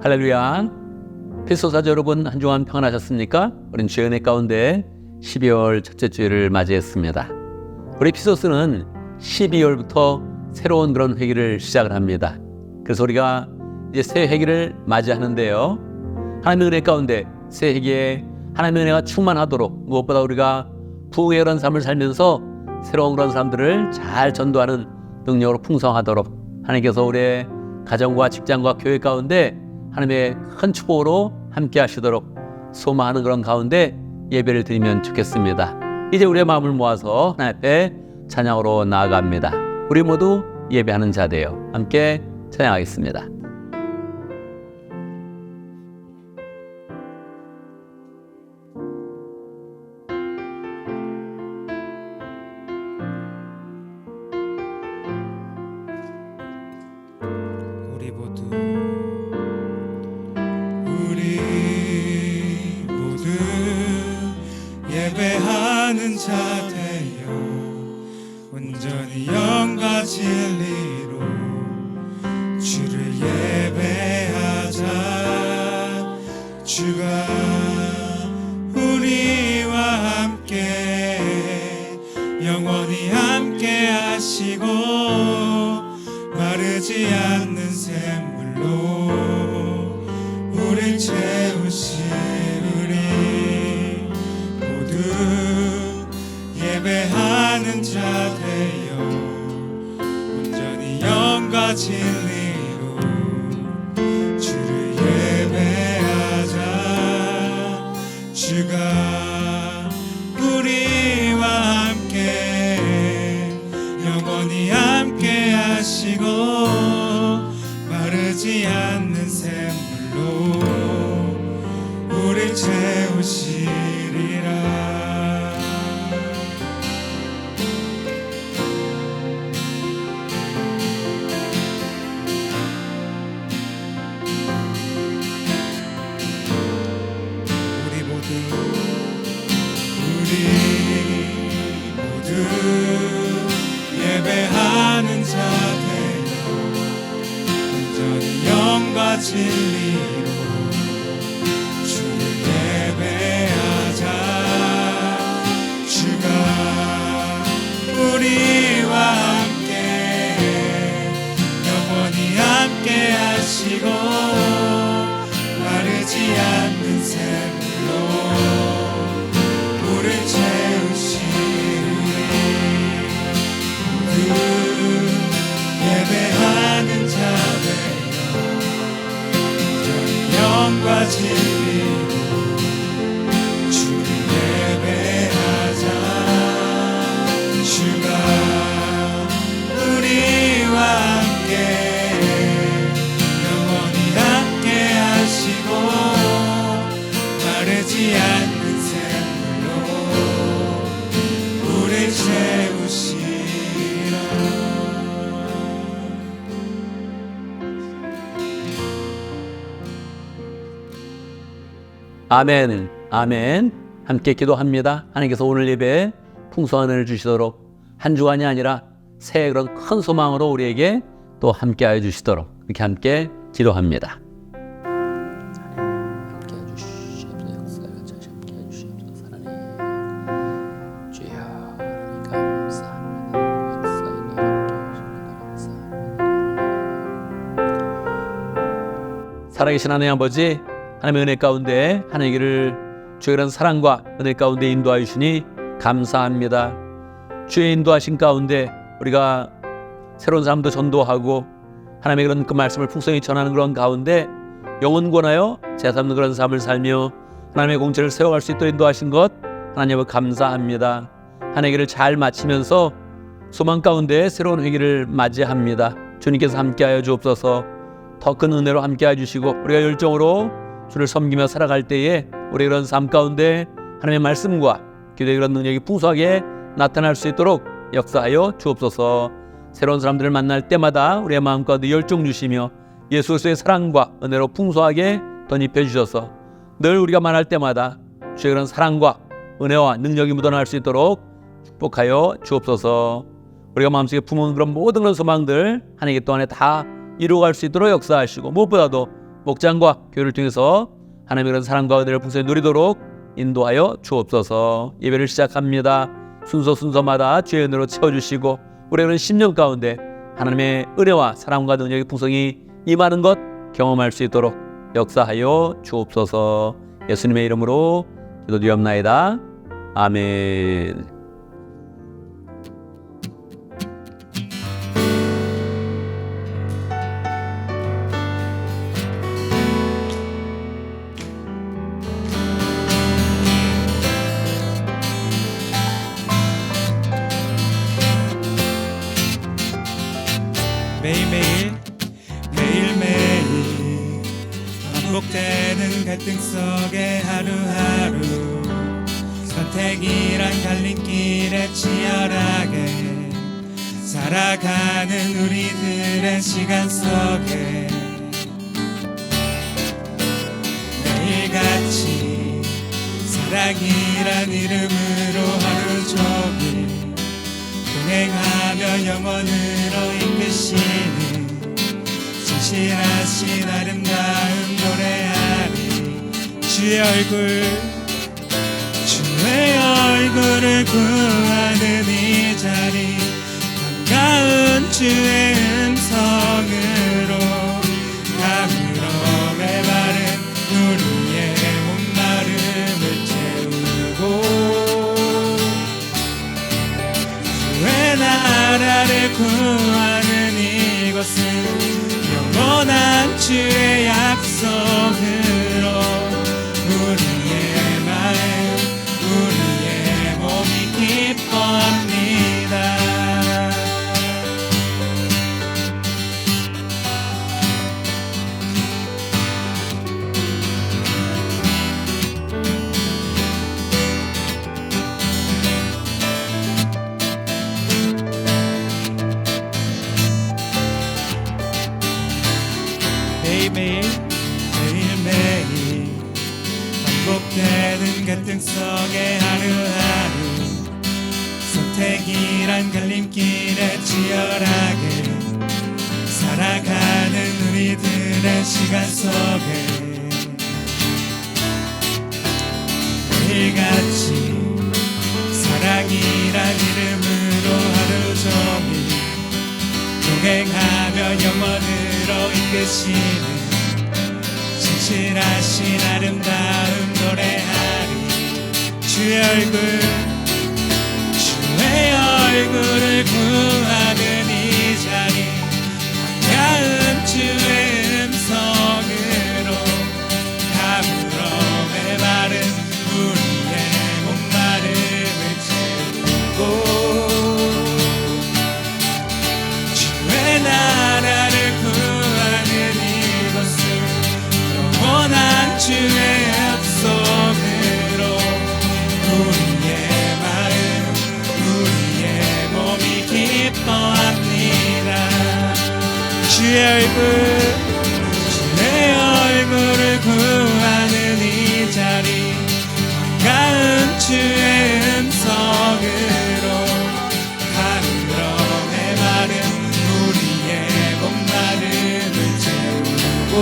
할렐루야. 필소사자 여러분, 한 주간 평안하셨습니까? 우린 주의 은혜 가운데 12월 첫째 주일을 맞이했습니다. 우리 피소스는 12월부터 새로운 그런 회기를 시작을 합니다. 그래서 우리가 이제 새 회기를 맞이하는데요, 하나님의 은혜 가운데 새 회기에 하나님의 은혜가 충만하도록, 무엇보다 우리가 부흥의 그런 삶을 살면서 새로운 그런 사람들을 잘 전도하는 능력으로 풍성하도록 하나님께서 우리의 가정과 직장과 교회 가운데 하나님의 큰 축복으로 함께 하시도록 소망하는 그런 가운데 예배를 드리면 좋겠습니다. 이제 우리의 마음을 모아서 하나님 앞에 찬양으로 나아갑니다. 우리 모두 예배하는 자 되어 함께 찬양하겠습니다. 예배하는 자 되어 온전히 영과 진리로 주를 예배하자. 주가 우리와 함께 영원히 함께 하시고 마르지 않는 샘물로 우릴 채우시리니 예배하는 자 되어 온전히 영과 진리로 주를 예배하자. 주가 우리와 함께 영원히 함께 하시고 마르지 않는 샘물로 우릴 채우시리라. 예배하는 자 되어 온전히 영과 진리로 주를 예배하자. 주가 우리와 함께 영원히 함께 하시고 마르지 않는 샘물로 우릴 예배하는 자 되어 영과 진리로 주를 예배하자. 주가 우리와 함께 영원히 함께 하시고 마르지 않는 샘물로 우릴 채우시리라. 아멘, 아멘. 함께 기도합니다. 하나님께서 오늘 예배에 풍성한 은혜를 주시도록, 한 주간이 아니라 새해 그런 큰 소망으로 우리에게 또 함께 하여 주시도록 이렇게 함께 기도합니다. 살아계신 하나님 아버지, 하나님의 은혜 가운데 하나님의 길을 주의 그런 사랑과 은혜 가운데 인도하여 주시니 감사합니다. 주의 인도하신 가운데 우리가 새로운 사람도 전도하고 하나님의 그런 그 말씀을 풍성히 전하는 그런 가운데 영혼 권하여 제삼는 그런 삶을 살며 하나님의 공체를 세워갈 수 있도록 인도하신 것 하나님을 감사합니다. 하나님의 길을 잘 마치면서 소망 가운데 새로운 회기를 맞이합니다. 주님께서 함께하여 주옵소서. 더 큰 은혜로 함께해 주시고 우리가 열정으로 주를 섬기며 살아갈 때에 우리 그런 삶 가운데 하나님의 말씀과 기도의 그런 능력이 풍성하게 나타날 수 있도록 역사하여 주옵소서. 새로운 사람들을 만날 때마다 우리의 마음 가운데 열정 주시며 예수 그리스도의 사랑과 은혜로 풍성하게 덧입혀 주셔서 늘 우리가 만날 때마다 주의 그런 사랑과 은혜와 능력이 묻어날 수 있도록 축복하여 주옵소서. 우리가 마음속에 품은 그런 모든 그런 소망들 하나님께 또 안에 다 이루어갈 수 있도록 역사하시고 무엇보다도 목장과 교회를 통해서 하나님의 그런 사랑과 은혜를 풍성히 누리도록 인도하여 주옵소서. 예배를 시작합니다. 순서마다 주의 은혜로 채워주시고 우리의 그런 10년 가운데 하나님의 은혜와 사랑과 능력의 풍성이 임하는 것 경험할 수 있도록 역사하여 주옵소서. 예수님의 이름으로 기도드리옵나이다. 아멘. 매일매일 반복되는 갈등 속에 하루하루 선택이란 갈림길에 치열하게 살아가는 우리들의 시간 속에 매일같이 사랑이란 이름으로 하루 종일 동행하며 영원으로 이끄시는 진실하신 아름다운 노래하리 주의 얼굴을 구하는 이 자리 반가운 주의 음성으로 가물어 메마른 우리의 목마름을 채우고 주의 나라를 구하는 이곳은 영원한 주의 약속으로 우리의 마음 우리의 몸이 기뻐합니다. 매일매일 반복되는 갈등 속에 하루하루 선택이란 갈림길에 치열하게 살아가는 우리들의 시간 속에 매일같이 사랑이란 이름으로 하루 종일 동행하며 영원으로 이끄시는 진실하신 아름다운 노래하리 주의 얼굴을 구하는 이 자리 반가운 주의 음성으로 가물어 메마른 우리의 목마름을 채우고 주의 나라를 구하는 이곳은 영원한 주의 약속으로 우리의 마음 우리의 몸이 기뻐합니다. 주의 얼굴을 구하는 이 자리 반가운 주의 음성으로 가물어 메마른 우리의 목마름을 채우고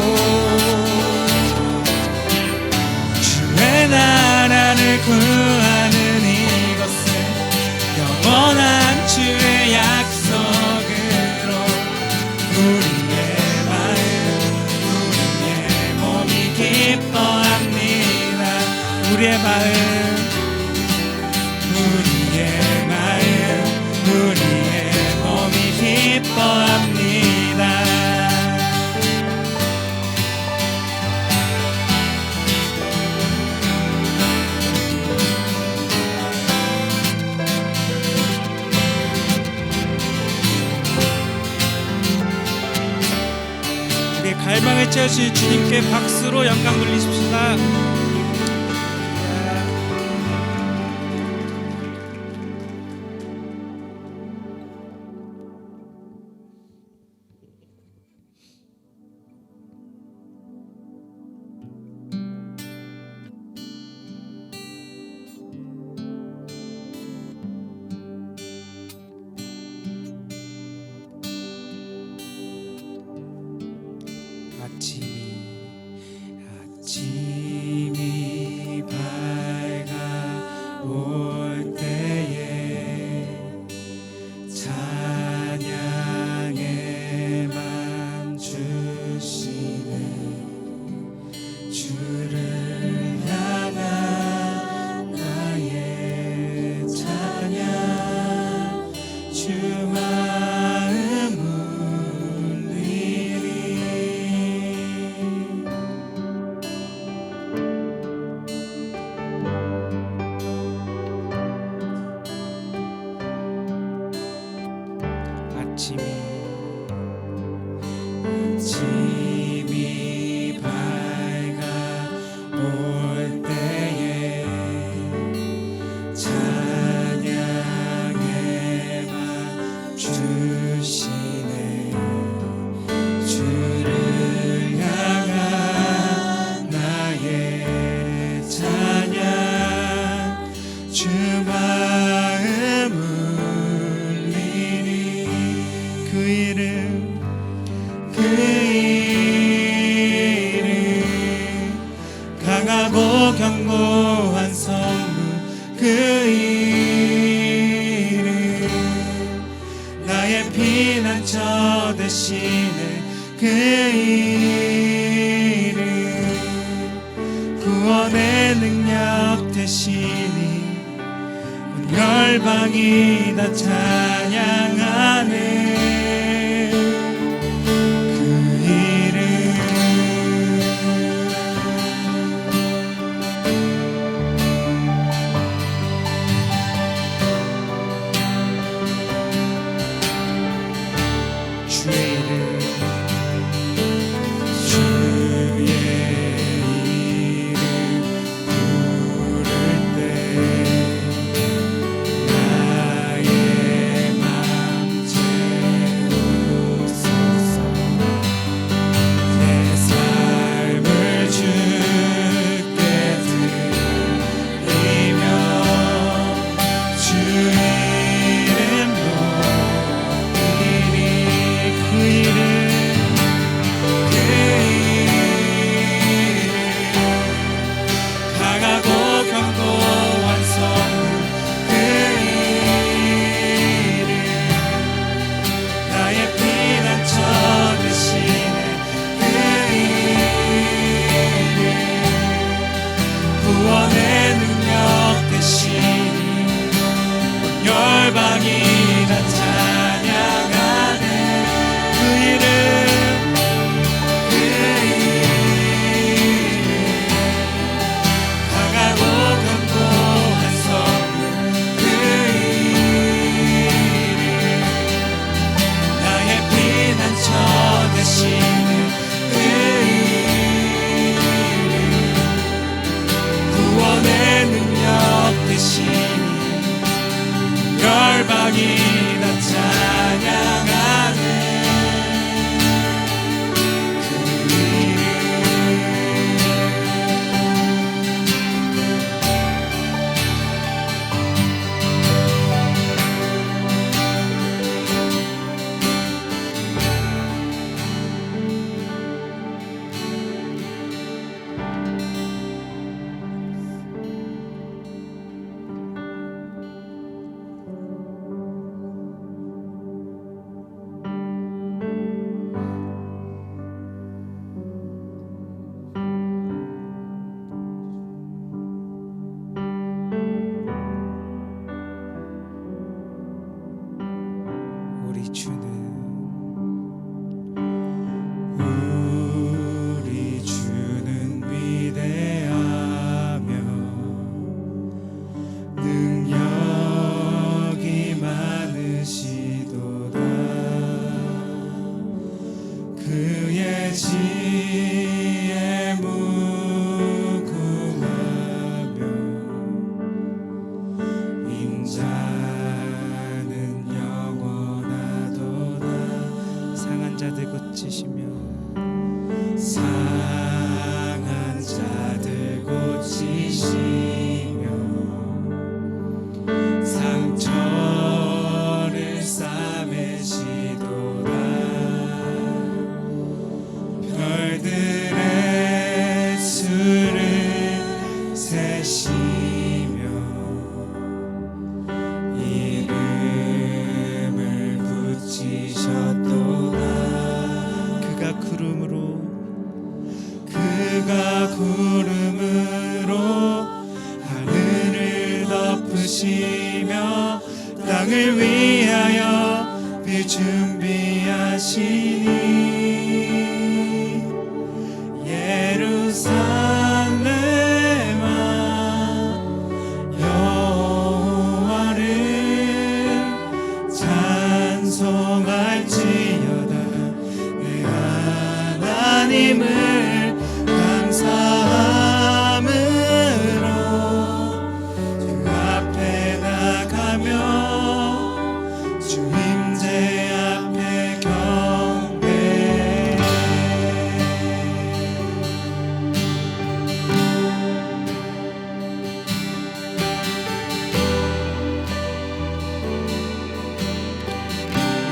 주의 나라를 구하는 이곳은 영원한 주의 약속으로 우리의 마음 우리의 몸이 기뻐합니다. 우리의 마음 우리의 몸이 기뻐합니다. 우리의 갈망을 채우신 주님께 박수로 영광 돌리십시다. 아침이 찬양의 맘 주시네 주를 향한 나의 찬양 주 마음 울리리 아침이 밝아올 때에 찬양의 맘 주시네 주를 향한 나의 찬양 주 마음 울리리 그 이름 강하고 견고한 성문 그 이름 나의 피난처 되시네 그 이름 구원의 능력 되시니 온 열방이 다 찬양하네 이름을 찬송할지어다. 내 하나님을 감사함으로 주 앞에 나가며 주 임재 앞에 경배해.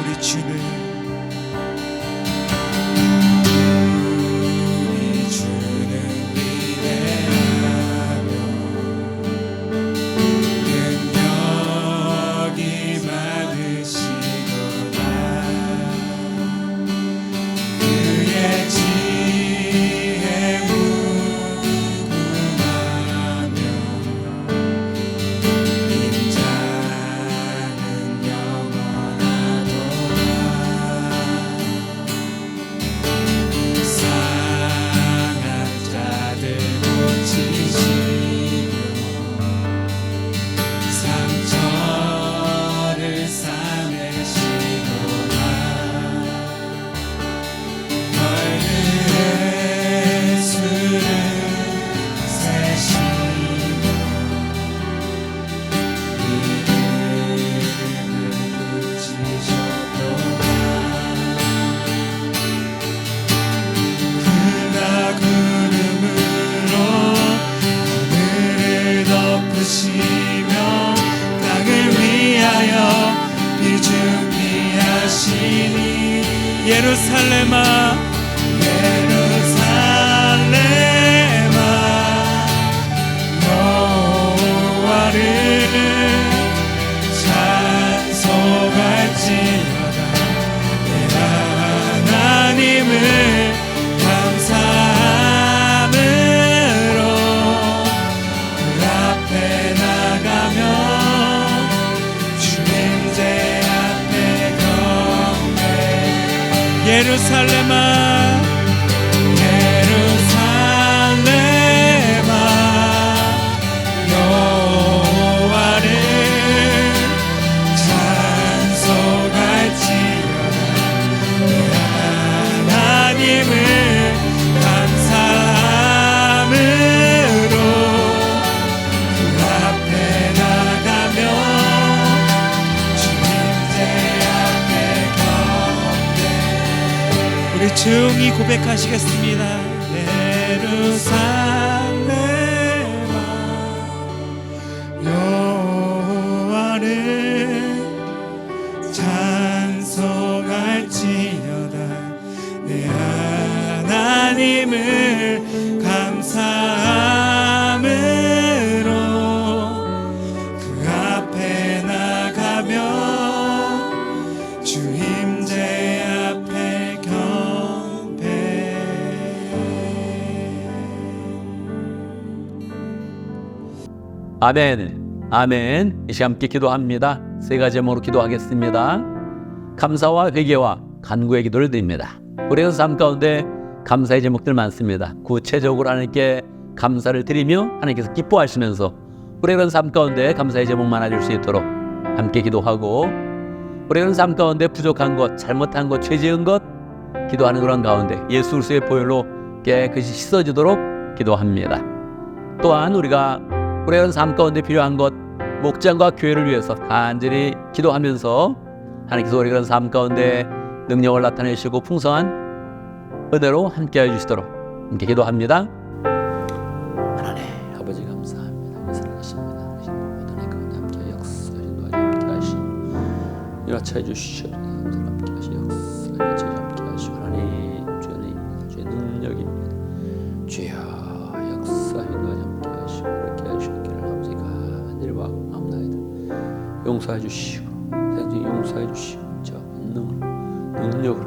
우리 주는 위대하며 능력이 많으시도다. 그의 지혜 무궁하며 인자는 영원하도다. 상한 자들 고치시며 상처를 싸매시도다. 너희들의 수를 세시며 이름을 붙이셨도다. 그가 구름으로 하늘을 덮으시며 땅을 위하여 비 준비하시니. 예루살렘아 예루살렘아 여호와를 찬송할지어다. 내 하나님을 감사함으로 그 앞에 나가며 주 임재 앞에 경배해. 예루살렘아 예루살렘아 여호와를 찬송할지어다. 내 하나님을 감사함으로 그 앞에 나가며 주 임재 앞에 경배해. 우리 조용히 고백하시겠습니다. 예루살렘아 여호와를 찬송할지어다. 내 하나님을 감사함으로 그 앞에 나가며 주 임재 앞에 경배해. 아멘. 아멘. 이 시간 함께 기도합니다. 세 가지 제목으로 기도하겠습니다. 감사와 회개와 간구의 기도를 드립니다. 우리의 삶 가운데 감사의 제목들 많습니다. 구체적으로 하나님께 감사를 드리며 하나님께서 기뻐하시면서 우리의 삶 가운데 감사의 제목 많아질 수 있도록 함께 기도하고, 우리의 삶 가운데 부족한 것, 잘못한 것, 죄 지은 것 기도하는 그런 가운데 예수 그리스도의 보혈로 깨끗이 씻어지도록 기도합니다. 또한 우리가 우리의 삶 가운데 필요한 것, 목장과 교회를 위해서 간절히 기도하면서 하나님께서 우리의 삶 가운데 능력을 나타내시고 풍성한 은혜로 함께해 주시도록 함께 기도합니다. 하나님 아버지 감사합니다. 살아계십니다. 모든 의 가운데 함께 역사하신 도와주 함께 하시고 일어차 주시옵소서. 함께 하시 역사하시 함께 하시고 하나님 주의 은혜입니다. 주의 능력입니다. 주여 역사하신 도와주 함께 하시고 이렇게 하시기를 아버지가 간절히 원합나이다. 용서해 주시고 생존 용서해 주시고 저 능력으로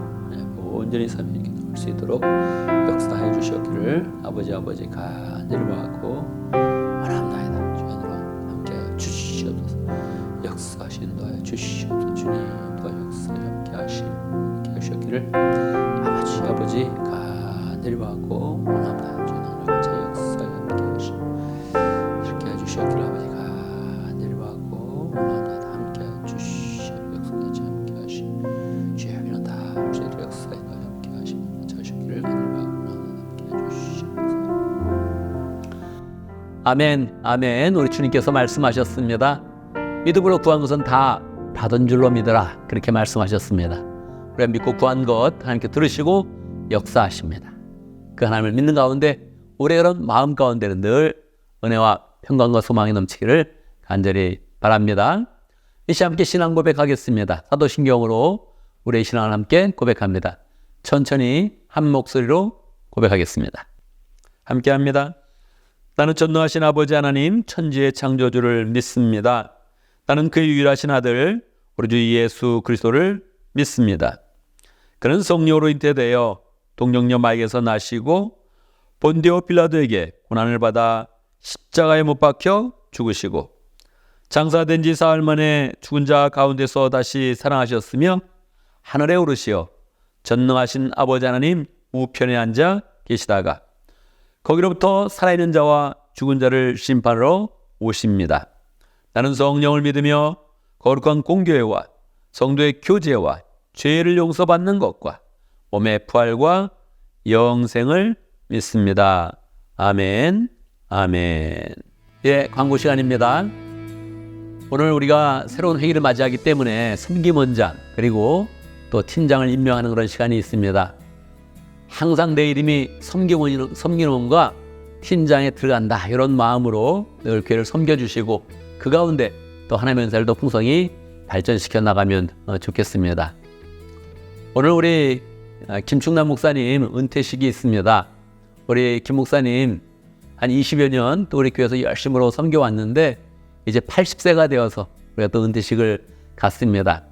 온전히 삶을 이길 수 있도록 역사해 주셨기를 아버지 간절히 원하고 원합나이다. 주님으로 함께 주시옵소서. 역사하신 도하여 주시옵소서. 주님 도와 역사에 함께 하시기를 아버지 간절히 원하고 원합나이다. 주님으로 제 역사에 함께 하시고 이렇게 해주셨기를 아버지 간절히 원하고 원합나이다. 함께 주시옵소서. 역사에 함께 하시고 아멘, 아멘. 우리 주님께서 말씀하셨습니다. 믿음으로 구한 것은 다 받은 줄로 믿어라. 그렇게 말씀하셨습니다. 우리가 믿고 구한 것 하나님께 들으시고 역사하십니다. 그 하나님을 믿는 가운데 오래오래 마음 가운데는 늘 은혜와 평강과 소망이 넘치기를 간절히 바랍니다. 이 시간 함께 신앙 고백하겠습니다. 사도신경으로 우리의 신앙을 함께 고백합니다. 천천히 한 목소리로 고백하겠습니다. 함께 합니다. 나는 전능하신 아버지 하나님 천지의 창조주를 믿습니다. 나는 그의 유일하신 아들 우리 주 예수 그리스도를 믿습니다. 그는 성령으로 잉태되어 동정녀 마리아에서 나시고 본디오 빌라도에게 고난을 받아 십자가에 못 박혀 죽으시고 장사된 지 사흘 만에 죽은 자 가운데서 다시 살아나셨으며 하늘에 오르시어 전능하신 아버지 하나님 우편에 앉아 계시다가 거기로부터 살아있는 자와 죽은 자를 심판하러 오십니다. 나는 성령을 믿으며 거룩한 공교회와 성도의 교제와 죄를 용서받는 것과 몸의 부활과 영생을 믿습니다. 아멘, 아멘. 예, 광고 시간입니다. 오늘 우리가 새로운 회의를 맞이하기 때문에 섬김원장 그리고 또 팀장을 임명하는 그런 시간이 있습니다. 항상 내 이름이 섬김원과 팀장에 들어간다 이런 마음으로 늘 교회를 섬겨주시고 그 가운데 또 하나님의 은사를 더 풍성히 발전시켜 나가면 좋겠습니다. 오늘 우리 김충남 목사님 은퇴식이 있습니다. 우리 김 목사님 한 20여 년 또 우리 교회에서 열심으로 섬겨왔는데 이제 80세가 되어서 우리가 또 은퇴식을 갔습니다.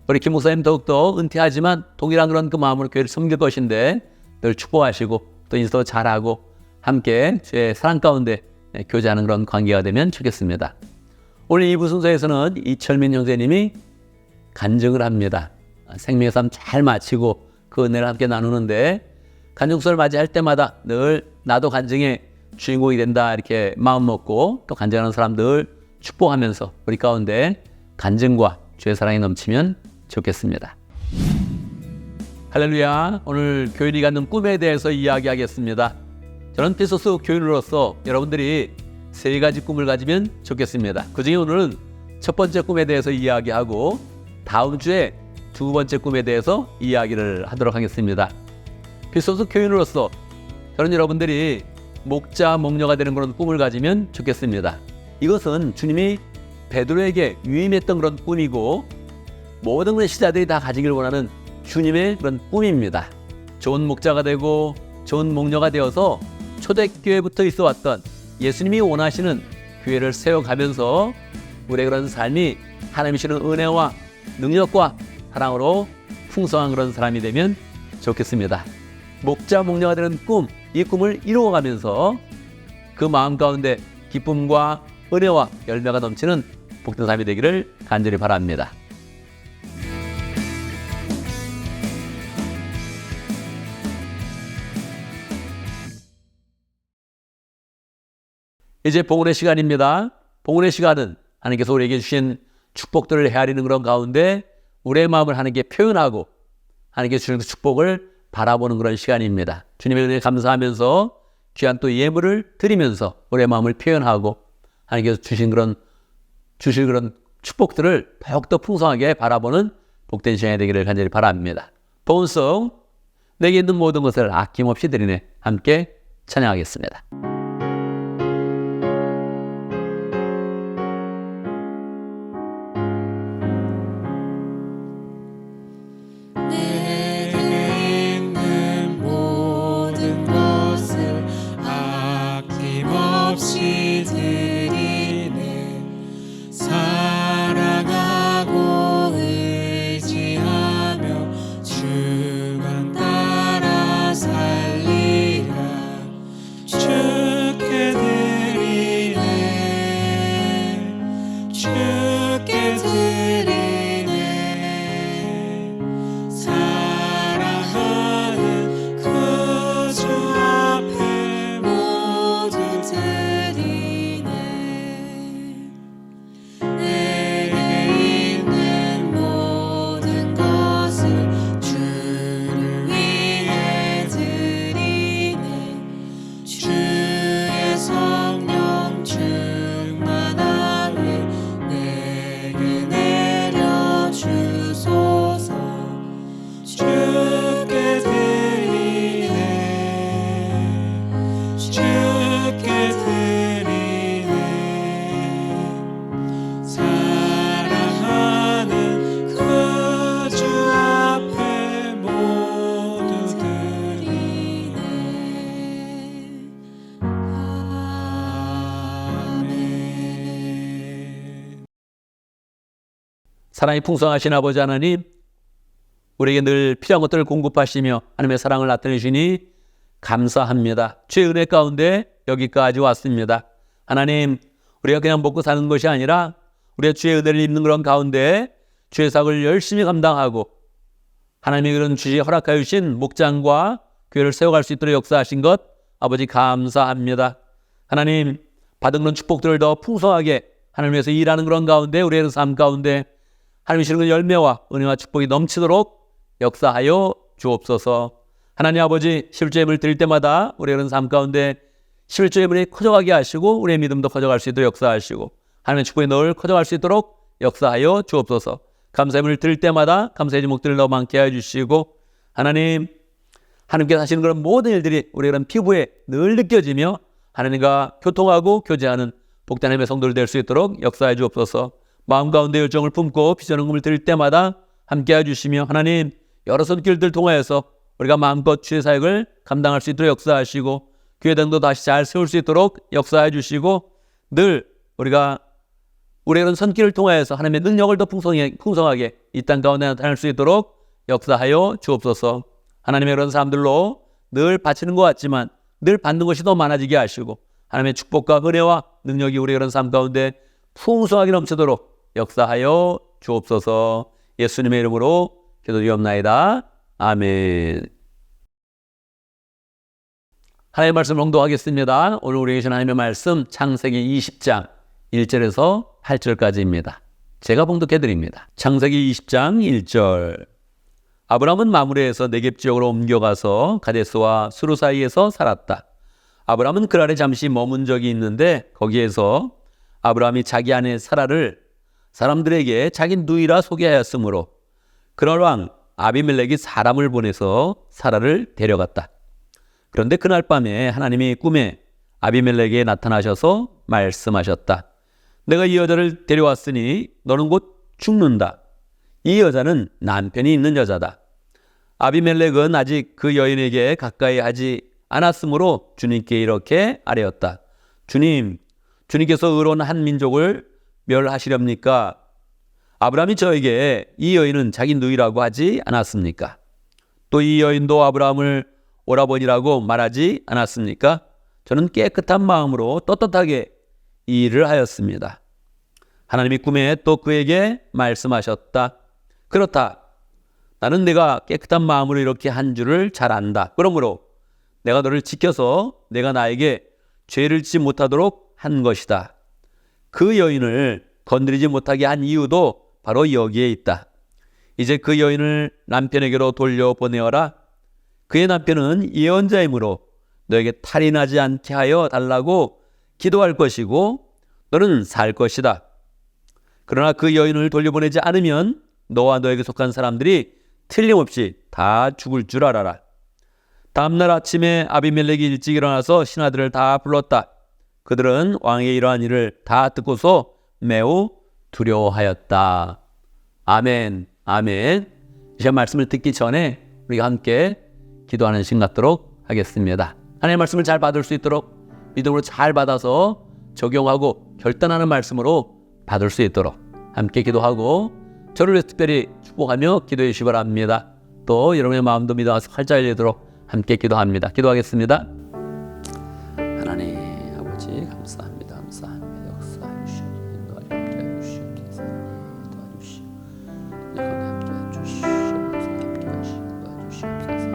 우리 김 목사님 더욱더 은퇴하지만 동일한 그런 그 마음으로 교회를 섬길 것인데 늘 축복하시고 또 인사도 잘하고 함께 주의 사랑 가운데 교제하는 그런 관계가 되면 좋겠습니다. 오늘 2부 순서에서는 이철민 형제님이 간증을 합니다. 생명의 삶 잘 마치고 그 은혜를 함께 나누는데 간증서를 맞이할 때마다 늘 나도 간증의 주인공이 된다 이렇게 마음 먹고 또 간증하는 사람들 축복하면서 우리 가운데 간증과 주의 사랑이 넘치면 좋겠습니다. 할렐루야. 오늘 교인이 갖는 꿈에 대해서 이야기하겠습니다. 저는 피소스 교인으로서 여러분들이 세 가지 꿈을 가지면 좋겠습니다. 그 중에 오늘은 첫 번째 꿈에 대해서 이야기하고 다음 주에 두 번째 꿈에 대해서 이야기를 하도록 하겠습니다. 피소스 교인으로서 저는 여러분들이 목자 목녀가 되는 그런 꿈을 가지면 좋겠습니다. 이것은 주님이 베드로에게 위임했던 그런 꿈이고 모든 그런 시자들이 다 가지길 원하는 주님의 그런 꿈입니다. 좋은 목자가 되고 좋은 목녀가 되어서 초대교회부터 있어왔던 예수님이 원하시는 교회를 세워가면서 우리의 그런 삶이 하나님이 주시는 은혜와 능력과 사랑으로 풍성한 그런 사람이 되면 좋겠습니다. 목자 목녀가 되는 꿈, 이 꿈을 이루어가면서 그 마음 가운데 기쁨과 은혜와 열매가 넘치는 복된 삶이 되기를 간절히 바랍니다. 이제 봉헌의 시간입니다. 봉헌의 시간은 하나님께서 우리에게 주신 축복들을 헤아리는 그런 가운데 우리의 마음을 하나님께 표현하고 하나님께서 주신 축복을 바라보는 그런 시간입니다. 주님의 은혜에 감사하면서 귀한 또 예물을 드리면서 우리의 마음을 표현하고 하나님께서 주실 그런 축복들을 더욱더 풍성하게 바라보는 복된 시간이 되기를 간절히 바랍니다. 봉헌송 내게 있는 모든 것을 아낌없이 드리네 함께 찬양하겠습니다. 사랑하고 의지하며 주만 따라 살리라. 주 사랑이 풍성하신 아버지 하나님, 우리에게 늘 필요한 것들을 공급하시며 하나님의 사랑을 나타내시니 감사합니다. 주의 은혜 가운데 여기까지 왔습니다. 하나님, 우리가 그냥 먹고 사는 것이 아니라 우리가 주의 은혜를 입는 그런 가운데 주의 사역을 열심히 감당하고 하나님이 그런 주시 허락하여 주신 목장과 교회를 세워갈 수 있도록 역사하신 것 아버지 감사합니다. 하나님, 받은 그런 축복들을 더 풍성하게 하나님께서 일하는 그런 가운데 우리의 삶 가운데 하나님이 주시는 그 열매와 은혜와 축복이 넘치도록 역사하여 주옵소서. 하나님 아버지, 십일조예물 드릴 때마다 우리의 그런 삶 가운데 십일조예물이 커져가게 하시고 우리의 믿음도 커져갈 수 있도록 역사하시고 하나님의 축복이 늘 커져갈 수 있도록 역사하여 주옵소서. 감사예물을 드릴 때마다 감사의 제목들을 더 많게 해주시고 하나님, 하나님께서 하시는 그런 모든 일들이 우리의 그런 피부에 늘 느껴지며 하나님과 교통하고 교제하는 복된 하나님의 성도를 될 수 있도록 역사해 주옵소서. 마음 가운데 열정을 품고 비전 헌금을 드릴 때마다 함께 해주시며 하나님, 여러 손길들 통하여서 우리가 마음껏 주의 사역을 감당할 수 있도록 역사하시고 교회 등도 다시 잘 세울 수 있도록 역사해 주시고 늘 우리가 우리의 그런 손길을 통하여서 하나님의 능력을 더 풍성하게 이 땅 가운데 나타낼 수 있도록 역사하여 주옵소서. 하나님의 그런 사람들로 늘 바치는 것 같지만 늘 받는 것이 더 많아지게 하시고 하나님의 축복과 은혜와 능력이 우리의 그런 삶 가운데 풍성하게 넘치도록 역사하여 주옵소서. 예수님의 이름으로 기도드리옵나이다. 아멘. 하나님의 말씀을 봉독하겠습니다. 오늘 우리에게 주신 하나님의 말씀 창세기 20장 1절에서 8절까지입니다. 제가 봉독해드립니다. 창세기 20장 1절. 아브람은 마므레에서 네겝 지역으로 옮겨가서 가데스와 수르 사이에서 살았다. 아브람은 그랄에 잠시 머문 적이 있는데 거기에서 아브람이 자기 아내 사라를 사람들에게 자기 누이라 소개하였으므로 그날 왕 아비멜렉이 사람을 보내서 사라를 데려갔다. 그런데 그날 밤에 하나님이 꿈에 아비멜렉에게 나타나셔서 말씀하셨다. 내가 이 여자를 데려왔으니 너는 곧 죽는다. 이 여자는 남편이 있는 여자다. 아비멜렉은 아직 그 여인에게 가까이 하지 않았으므로 주님께 이렇게 아뢰었다. 주님께서 의로운 한 민족을 멸하시렵니까? 아브라함이 저에게 이 여인은 자기 누이라고 하지 않았습니까? 또 이 여인도 아브라함을 오라버니라고 말하지 않았습니까? 저는 깨끗한 마음으로 떳떳하게 이 일을 하였습니다. 하나님이 꿈에 또 그에게 말씀하셨다. 그렇다. 나는 내가 깨끗한 마음으로 이렇게 한 줄을 잘 안다. 그러므로 내가 너를 지켜서 내가 나에게 죄를 짓지 못하도록 한 것이다. 그 여인을 건드리지 못하게 한 이유도 바로 여기에 있다. 이제 그 여인을 남편에게로 돌려보내어라. 그의 남편은 예언자이므로 너에게 탈이 나지 않게 하여 달라고 기도할 것이고 너는 살 것이다. 그러나 그 여인을 돌려보내지 않으면 너와 너에게 속한 사람들이 틀림없이 다 죽을 줄 알아라. 다음날 아침에 아비멜렉이 일찍 일어나서 신하들을 다 불렀다. 그들은 왕의 이러한 일을 다 듣고서 매우 두려워하였다. 아멘, 아멘. 이 시간 말씀을 듣기 전에 우리가 함께 기도하는 시간 갖도록 하겠습니다. 하나님의 말씀을 잘 받을 수 있도록 믿음으로 잘 받아서 적용하고 결단하는 말씀으로 받을 수 있도록 함께 기도하고 저를 위해서 특별히 축복하며 기도해 주시기 바랍니다. 또 여러분의 마음도 믿어서 활짝 열리도록 함께 기도합니다. 기도하겠습니다. 하나님 아버지 감사합니다. 감사합니다. 역사해 주시옵소서. 인도하여 주시옵소서. 계산하니 도와주시오. 내가 함께 주시옵소서. 함께 하시고 도와주시옵소서.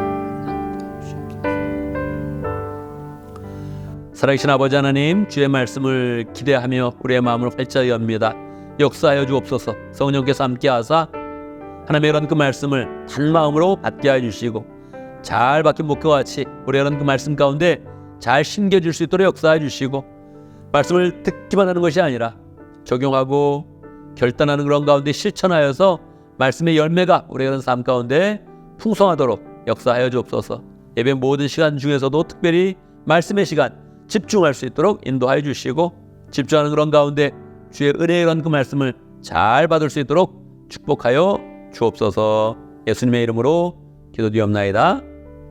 살아계신 아버지 하나님, 주의 말씀을 기대하며 우리의 마음을 활짝 엽니다. 역사하여 주옵소서. 성령께서 함께하사 하나님의 이런 그 말씀을 단마음으로 받게 해주시고 잘 박힌 목표와 같이 우리의 이런 그 말씀 가운데 잘 심겨질 수 있도록 역사해 주시고 말씀을 듣기만 하는 것이 아니라 적용하고 결단하는 그런 가운데 실천하여서 말씀의 열매가 우리의 이런 삶 가운데 풍성하도록 역사하여 주옵소서. 예배 모든 시간 중에서도 특별히 말씀의 시간 집중할 수 있도록 인도하여 주시고 집중하는 그런 가운데 주의 은혜의 이런 그 말씀을 잘 받을 수 있도록 축복하여 주옵소서. 예수님의 이름으로 기도드리옵나이다.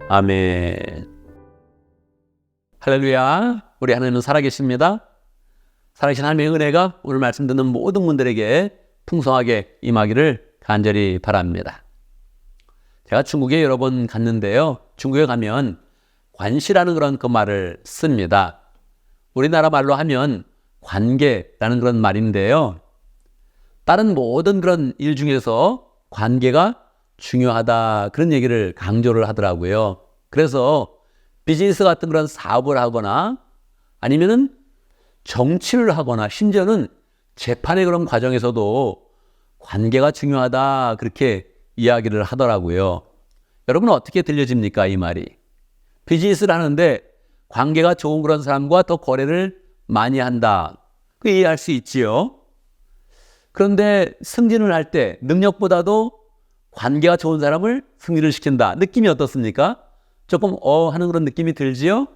아멘. 할렐루야. 우리 하나님은 살아계십니다. 살아계신 하나님의 은혜가 오늘 말씀 듣는 모든 분들에게 풍성하게 임하기를 간절히 바랍니다. 제가 중국에 여러 번 갔는데요. 중국에 가면 관시라는 그런 그 말을 씁니다. 우리나라 말로 하면 관계라는 그런 말인데요. 다른 모든 그런 일 중에서 관계가 중요하다 그런 얘기를 강조를 하더라고요. 그래서 비즈니스 같은 그런 사업을 하거나 아니면은 정치를 하거나 심지어는 재판의 그런 과정에서도 관계가 중요하다 그렇게 이야기를 하더라고요. 여러분은 어떻게 들려집니까 이 말이? 비즈니스를 하는데 관계가 좋은 그런 사람과 더 거래를 많이 한다. 그 이해할 수 있지요. 그런데 승진을 할 때 능력보다도 관계가 좋은 사람을 승진을 시킨다. 느낌이 어떻습니까? 조금 하는 그런 느낌이 들지요?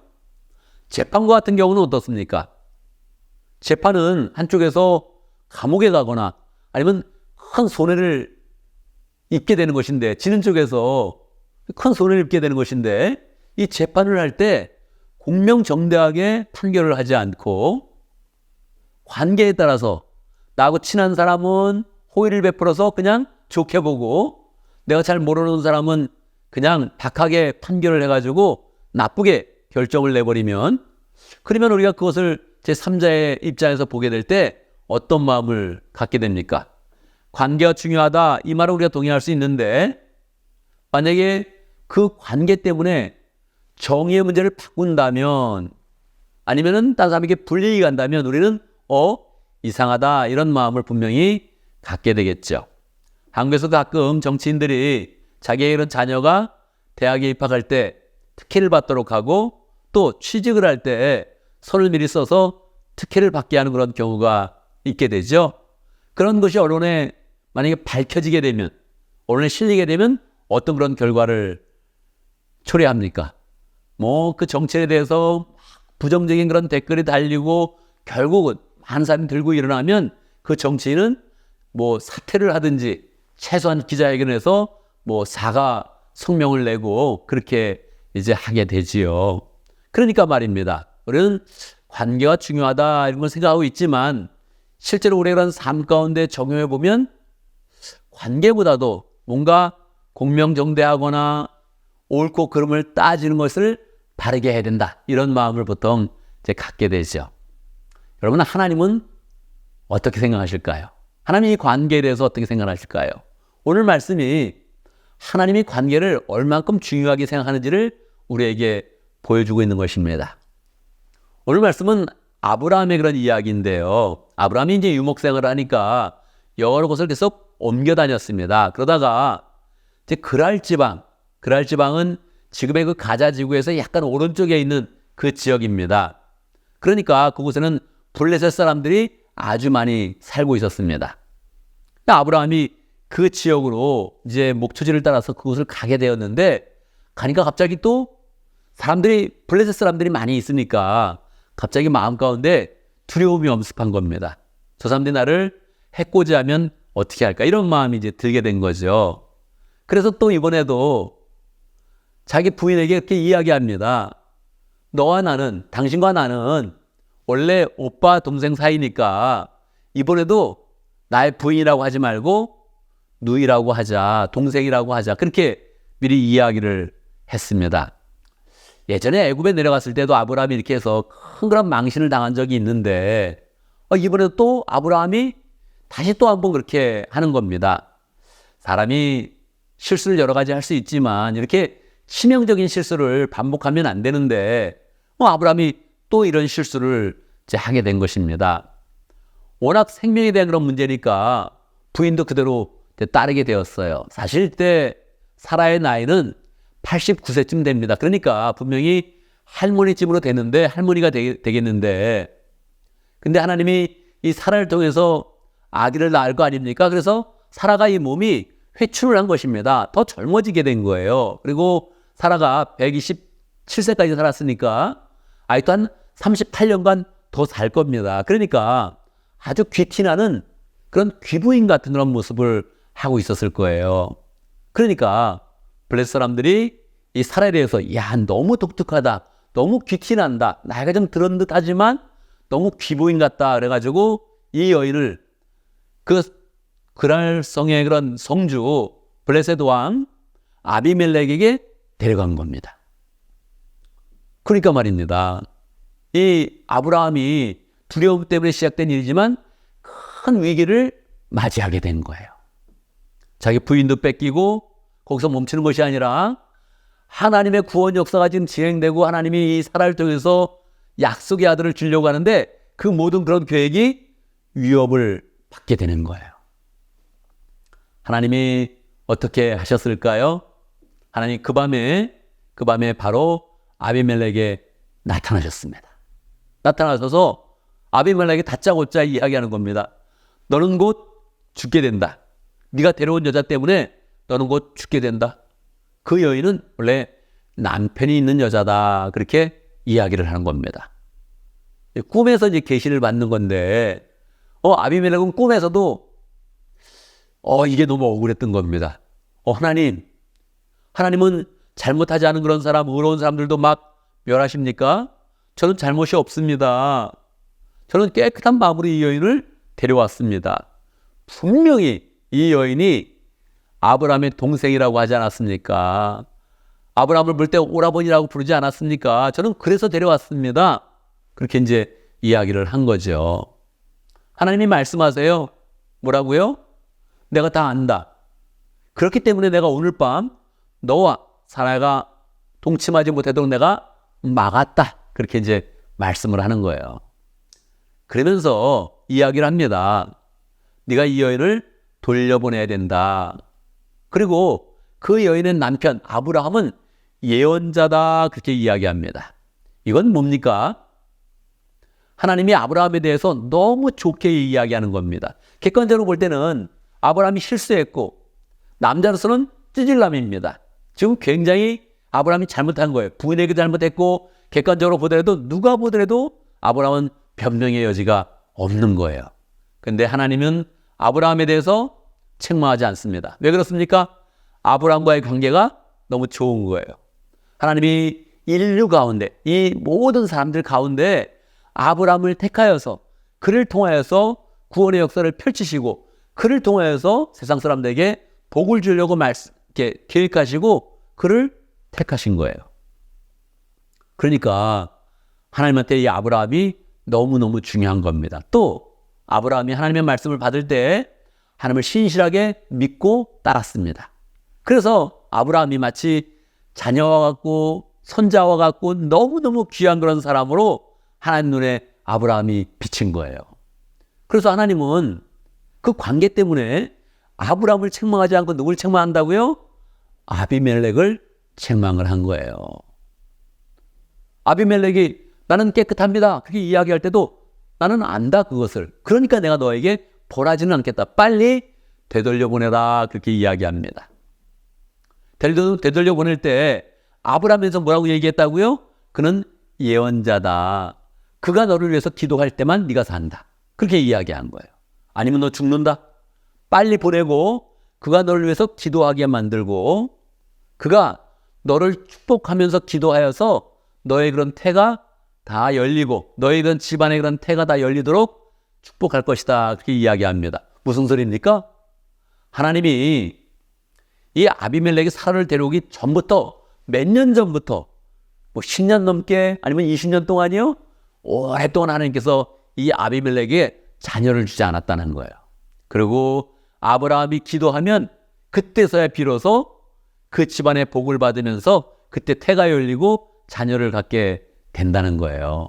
재판과 같은 경우는 어떻습니까? 재판은 한쪽에서 감옥에 가거나 아니면 큰 손해를 입게 되는 것인데 지는 쪽에서 큰 손해를 입게 되는 것인데 이 재판을 할 때 공명정대하게 판결을 하지 않고 관계에 따라서 나하고 친한 사람은 호의를 베풀어서 그냥 좋게 보고 내가 잘 모르는 사람은 그냥 박하게 판결을 해가지고 나쁘게 결정을 내버리면 그러면 우리가 그것을 제3자의 입장에서 보게 될 때 어떤 마음을 갖게 됩니까? 관계가 중요하다 이 말은 우리가 동의할 수 있는데 만약에 그 관계 때문에 정의의 문제를 바꾼다면 아니면은 다른 사람에게 불리익이 간다면 우리는 이상하다 이런 마음을 분명히 갖게 되겠죠. 한국에서 가끔 정치인들이 자기의 이런 자녀가 대학에 입학할 때 특혜를 받도록 하고 또 취직을 할 때 선을 미리 써서 특혜를 받게 하는 그런 경우가 있게 되죠. 그런 것이 언론에 만약에 밝혀지게 되면 언론에 실리게 되면 어떤 그런 결과를 초래합니까? 그 정치에 대해서 부정적인 그런 댓글이 달리고 결국은 많은 사람이 들고 일어나면 그 정치인은 사퇴를 하든지 최소한 기자회견을 해서 사과 성명을 내고 그렇게 이제 하게 되지요. 그러니까 말입니다. 우리는 관계가 중요하다 이런 걸 생각하고 있지만 실제로 우리가 그런 삶 가운데 적용해 보면 관계보다도 뭔가 공명정대하거나 옳고 그름을 따지는 것을 바르게 해야 된다. 이런 마음을 보통 이제 갖게 되죠. 여러분 하나님은 어떻게 생각하실까요? 하나님이 관계에 대해서 어떻게 생각하실까요? 오늘 말씀이 하나님이 관계를 얼만큼 중요하게 생각하는지를 우리에게 보여주고 있는 것입니다. 오늘 말씀은 아브라함의 그런 이야기인데요. 아브라함이 이제 유목생활을 하니까 여러 곳을 계속 옮겨 다녔습니다. 그러다가 이제 그랄 지방은 지금의 그 가자 지구에서 약간 오른쪽에 있는 그 지역입니다. 그러니까 그곳에는 블레셋 사람들이 아주 많이 살고 있었습니다. 아브라함이 그 지역으로 이제 목초지를 따라서 그곳을 가게 되었는데 가니까 갑자기 또 블레셋 사람들이 많이 있으니까 갑자기 마음 가운데 두려움이 엄습한 겁니다. 저 사람들이 나를 해코지하면 어떻게 할까? 이런 마음이 이제 들게 된 거죠. 그래서 또 이번에도 자기 부인에게 이렇게 이야기합니다. 당신과 나는 원래 오빠 동생 사이니까 이번에도 나의 부인이라고 하지 말고 누이라고 하자, 동생이라고 하자. 그렇게 미리 이야기를 했습니다. 예전에 애굽에 내려갔을 때도 아브라함이 이렇게 해서 큰 그런 망신을 당한 적이 있는데 이번에도 또 아브라함이 다시 또 한번 그렇게 하는 겁니다. 사람이 실수를 여러 가지 할 수 있지만 이렇게 치명적인 실수를 반복하면 안 되는데 아브라함이 또 이런 실수를 이제 하게 된 것입니다. 워낙 생명에 대한 그런 문제니까 부인도 그대로 따르게 되었어요. 사실 이때 사라의 나이는 89세쯤 됩니다. 그러니까 분명히 할머니쯤으로 되는데 할머니가 되겠는데 근데 하나님이 이 사라를 통해서 아기를 낳을 거 아닙니까? 그래서 사라가 이 몸이 회춘을 한 것입니다. 더 젊어지게 된 거예요. 그리고 사라가 127세까지 살았으니까 아직도 한 38년간 더 살 겁니다. 그러니까 아주 귀티나는 그런 귀부인 같은 그런 모습을 하고 있었을 거예요. 그러니까 블레셋 사람들이 이 사라에 대해서 너무 독특하다. 너무 귀티난다. 나이가 좀 들은 듯 하지만 너무 귀부인 같다. 그래가지고 이 여인을 그 그랄성의 그런 성주 블레셋 왕 아비멜렉에게 데려간 겁니다. 그러니까 말입니다. 이 아브라함이 두려움 때문에 시작된 일이지만 큰 위기를 맞이하게 된 거예요. 자기 부인도 뺏기고 거기서 멈추는 것이 아니라 하나님의 구원 역사가 지금 진행되고 하나님이 이 사라를 통해서 약속의 아들을 주려고 하는데 그 모든 그런 계획이 위협을 받게 되는 거예요. 하나님이 어떻게 하셨을까요? 하나님 그 밤에 바로 아비멜렉에 나타나셨습니다. 나타나셔서 아비멜렉이 다짜고짜 이야기하는 겁니다. 너는 곧 죽게 된다. 네가 데려온 여자 때문에 너는 곧 죽게 된다. 그 여인은 원래 남편이 있는 여자다. 그렇게 이야기를 하는 겁니다. 꿈에서 이제 계시를 받는 건데, 아비멜렉은 꿈에서도 이게 너무 억울했던 겁니다. 하나님은 잘못하지 않은 그런 사람, 의로운 사람들도 막 멸하십니까? 저는 잘못이 없습니다. 저는 깨끗한 마음으로 이 여인을 데려왔습니다. 분명히 이 여인이 아브라함의 동생이라고 하지 않았습니까? 아브라함을 볼 때 오라버니라고 부르지 않았습니까? 저는 그래서 데려왔습니다. 그렇게 이제 이야기를 한 거죠. 하나님이 말씀하세요. 뭐라고요? 내가 다 안다. 그렇기 때문에 내가 오늘 밤 너와 사라가 동침하지 못하도록 내가 막았다. 그렇게 이제 말씀을 하는 거예요. 그러면서 이야기를 합니다. 네가 이 여인을 돌려보내야 된다. 그리고 그 여인의 남편 아브라함은 예언자다. 그렇게 이야기합니다. 이건 뭡니까? 하나님이 아브라함에 대해서 너무 좋게 이야기하는 겁니다. 객관적으로 볼 때는 아브라함이 실수했고 남자로서는 찌질남입니다. 지금 굉장히 아브라함이 잘못한 거예요. 부인에게 잘못했고 객관적으로 보더라도 누가 보더라도 아브라함은 변명의 여지가 없는 거예요. 그런데 하나님은 아브라함에 대해서 책망하지 않습니다. 왜 그렇습니까? 아브라함과의 관계가 너무 좋은 거예요. 하나님이 인류 가운데 이 모든 사람들 가운데 아브라함을 택하여서 그를 통하여서 구원의 역사를 펼치시고 그를 통하여서 세상 사람들에게 복을 주려고 이렇게 계획하시고 그를 택하신 거예요. 그러니까 하나님한테 이 아브라함이 너무너무 중요한 겁니다. 또 아브라함이 하나님의 말씀을 받을 때 하나님을 신실하게 믿고 따랐습니다. 그래서 아브라함이 마치 자녀와 같고 손자와 같고 너무너무 귀한 그런 사람으로 하나님 눈에 아브라함이 비친 거예요. 그래서 하나님은 그 관계 때문에 아브라함을 책망하지 않고 누굴 책망한다고요? 아비멜렉을 책망을 한 거예요. 아비멜렉이 나는 깨끗합니다. 그렇게 이야기할 때도 나는 안다 그것을. 그러니까 내가 너에게 벌하지는 않겠다. 빨리 되돌려 보내라. 그렇게 이야기합니다. 되돌려 보낼 때 아브라함에서 뭐라고 얘기했다고요? 그는 예언자다. 그가 너를 위해서 기도할 때만 네가 산다. 그렇게 이야기한 거예요. 아니면 너 죽는다. 빨리 보내고 그가 너를 위해서 기도하게 만들고 그가 너를 축복하면서 기도하여서 너의 그런 태가 다 열리고 너의 그런 집안의 그런 태가 다 열리도록 축복할 것이다. 그렇게 이야기합니다. 무슨 소리입니까? 하나님이 이 아비멜렉이 사라를 데려오기 전부터 몇 년 전부터 10년 넘게 아니면 20년 동안이요? 오랫동안 하나님께서 이 아비멜렉에게 자녀를 주지 않았다는 거예요. 그리고 아브라함이 기도하면 그때서야 비로소 그 집안의 복을 받으면서 그때 태가 열리고 자녀를 갖게 된다는 거예요.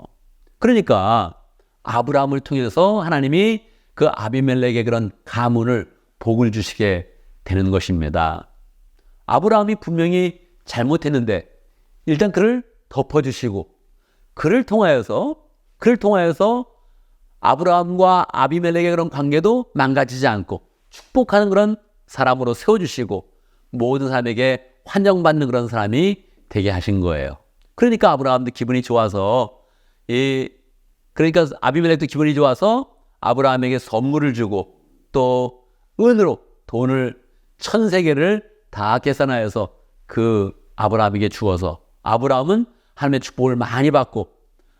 그러니까 아브라함을 통해서 하나님이 그 아비멜렉의 그런 가문을 복을 주시게 되는 것입니다. 아브라함이 분명히 잘못했는데 일단 그를 덮어주시고 그를 통하여서 아브라함과 아비멜렉의 그런 관계도 망가지지 않고 축복하는 그런 사람으로 세워주시고 모든 사람에게 환영받는 그런 사람이 되게 하신 거예요. 그러니까 아브라함도 기분이 좋아서 그러니까 아비멜렉도 기분이 좋아서 아브라함에게 선물을 주고 또 은으로 돈을 1,000세겔을 다 계산하여서 그 아브라함에게 주어서 아브라함은 하나님의 축복을 많이 받고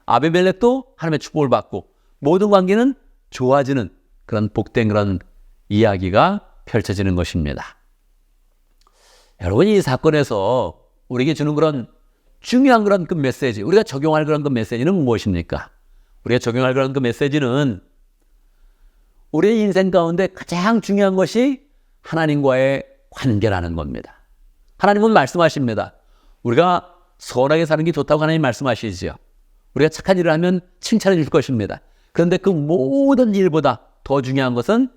아비멜렉도 하나님의 축복을 받고 모든 관계는 좋아지는 그런 복된 그런 이야기가 펼쳐지는 것입니다. 여러분, 이 사건에서 우리에게 주는 그런 중요한 그런 그 메시지, 우리가 적용할 그런 그 메시지는 무엇입니까? 우리가 적용할 그런 그 메시지는 우리의 인생 가운데 가장 중요한 것이 하나님과의 관계라는 겁니다. 하나님은 말씀하십니다. 우리가 선하게 사는 게 좋다고 하나님 말씀하시죠. 우리가 착한 일을 하면 칭찬해 줄 것입니다. 그런데 그 모든 일보다 더 중요한 것은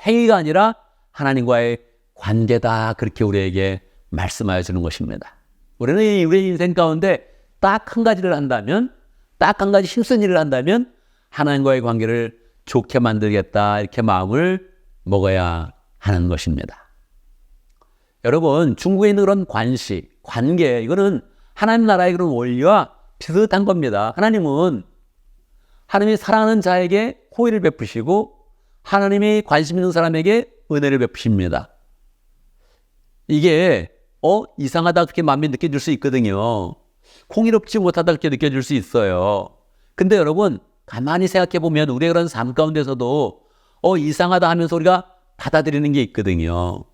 행위가 아니라 하나님과의 관계다. 그렇게 우리에게 말씀하여 주는 것입니다. 우리는 우리의 인생 가운데 딱 한 가지를 한다면, 딱 한 가지 힘쓴 일을 한다면 하나님과의 관계를 좋게 만들겠다. 이렇게 마음을 먹어야 하는 것입니다. 여러분, 중국에 있는 그런 관시, 관계, 이거는 하나님 나라의 그런 원리와 비슷한 겁니다. 하나님이 사랑하는 자에게 호의를 베푸시고 하나님이 관심 있는 사람에게 은혜를 베푸십니다. 이게 이상하다 그렇게 마음이 느껴질 수 있거든요. 공의롭지 못하다 그렇게 느껴질 수 있어요. 근데 여러분, 가만히 생각해 보면 우리의 그런 삶 가운데서도 이상하다 하면서 우리가 받아들이는 게 있거든요.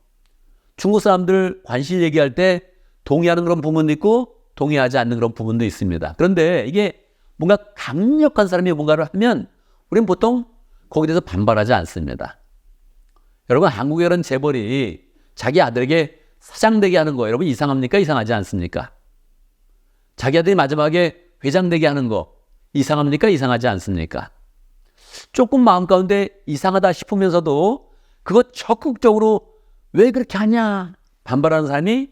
중국 사람들 관심 얘기할 때 동의하는 그런 부분도 있고 동의하지 않는 그런 부분도 있습니다. 그런데 이게 뭔가 강력한 사람이 뭔가를 하면 우리는 보통 거기에 대해서 반발하지 않습니다. 여러분, 한국의 그런 재벌이 자기 아들에게 사장 되게 하는 거 여러분 이상합니까? 이상하지 않습니까? 자기 아들이 마지막에 회장 되게 하는 거 이상합니까? 이상하지 않습니까? 조금 마음 가운데 이상하다 싶으면서도 그거 적극적으로 왜 그렇게 하냐 반발하는 사람이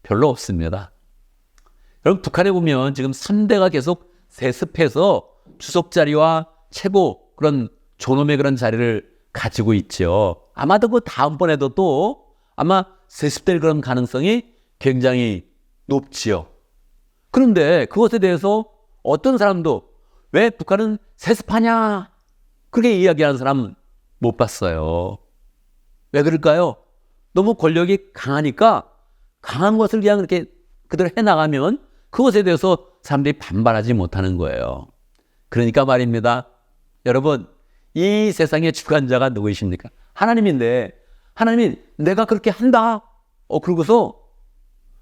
별로 없습니다. 여러분, 북한에 보면 지금 3대가 계속 세습해서 주석 자리와 최고 그런 존엄의 그런 자리를 가지고 있죠. 아마도 그 다음번에도 또 아마 세습될 그런 가능성이 굉장히 높지요. 그런데 그것에 대해서 어떤 사람도 왜 북한은 세습하냐 그렇게 이야기하는 사람 못 봤어요. 왜 그럴까요? 너무 권력이 강하니까 강한 것을 그냥 이렇게 그대로 해나가면 그것에 대해서 사람들이 반발하지 못하는 거예요. 그러니까 말입니다. 여러분, 이 세상의 주관자가 누구이십니까? 하나님인데 하나님이 내가 그렇게 한다. 그러고서